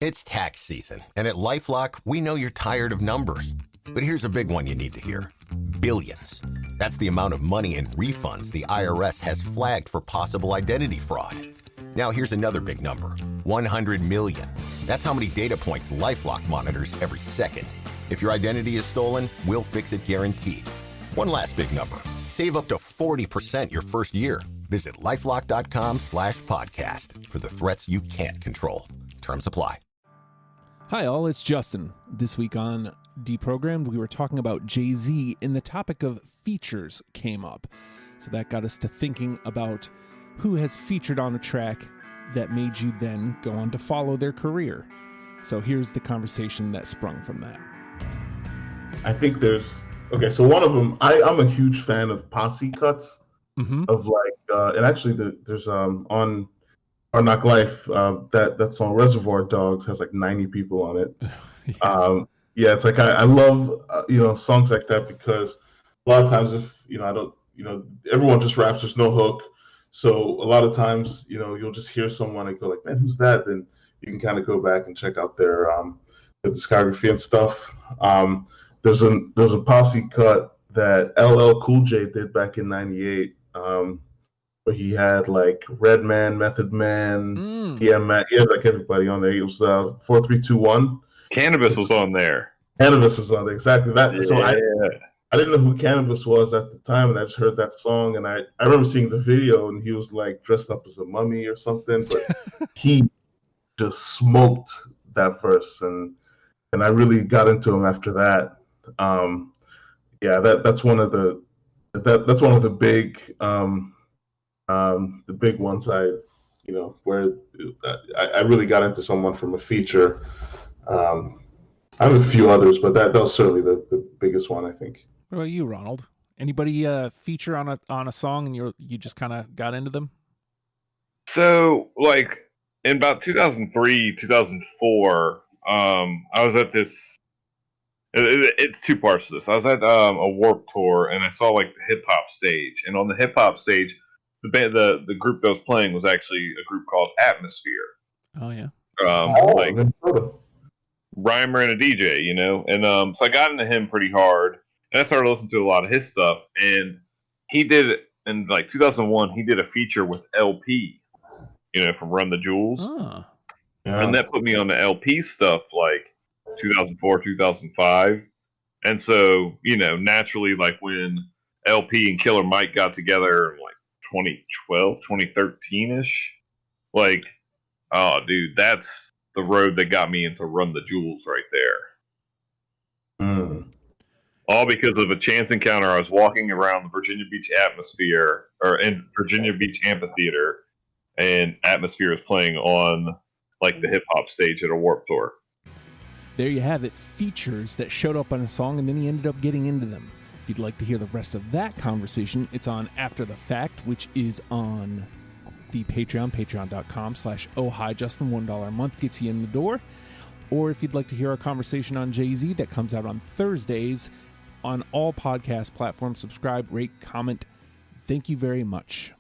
It's tax season, and at LifeLock, we know you're tired of numbers. But here's a big one you need to hear. Billions. That's the amount of money in refunds the IRS has flagged for possible identity fraud. Now here's another big number. 100 million. That's how many data points LifeLock monitors every second. If your identity is stolen, we'll fix it guaranteed. One last big number. Save up to 40% your first year. Visit LifeLock.com/podcast for the threats you can't control. Terms apply. Hi all, it's Justin. This week on Deprogrammed, we were talking about Jay-Z and the topic of features came up. So that got us to thinking about who has featured on a track that made you then go on to follow their career. So here's the conversation that sprung from that. I think so one of them, I'm a huge fan of posse cuts of and actually there's on Hard Knock Life, that song Reservoir Dogs has like 90 people on it. It's like I love songs like that because a lot of times if everyone just raps, there's no hook, so a lot of times you'll just hear someone and go like, man, who's that? Then you can kind of go back and check out their discography and stuff. There's a posse cut that LL Cool J did back in '98. Where he had like Redman, Method Man, he had like everybody on there. It was 4321. Cannabis was on there. Cannabis was on there, exactly that. Yeah. So I didn't know who Cannabis was at the time, and I just heard that song, and I remember seeing the video, and he was like dressed up as a mummy or something, but he just smoked that verse, and I really got into him after that. That's one of the big. The big ones where I really got into someone from a feature. I have a few others, but that was certainly the biggest one, I think. What about you, Ronald? Anybody feature on a song and you just kind of got into them? So like in about 2003, 2004, I was at this. It's two parts to this. I was at a Warped Tour and I saw like the hip hop stage, and on the hip hop stage, the group that was playing was actually a group called Atmosphere. Oh yeah. Rhymer and a DJ, and so I got into him pretty hard, and I started listening to a lot of his stuff. And he did in like 2001. He did a feature with LP, from Run the Jewels, and that put me on the LP stuff like 2004, 2005, and so naturally, like when LP and Killer Mike got together, like 2012, 2013-ish. Like, oh, dude, that's the road that got me into Run the Jewels right there. All because of a chance encounter. I was walking around the Virginia Beach Amphitheater, and Atmosphere was playing on like the hip-hop stage at a Warped Tour. There you have it. Features that showed up on a song, and then he ended up getting into them. If you'd like to hear the rest of that conversation, it's on After the Fact, which is on the Patreon, patreon.com/ohhijustin. $1 a month gets you in the door. Or if you'd like to hear our conversation on Jay-Z, that comes out on Thursdays on all podcast platforms. Subscribe, rate, comment. Thank you very much.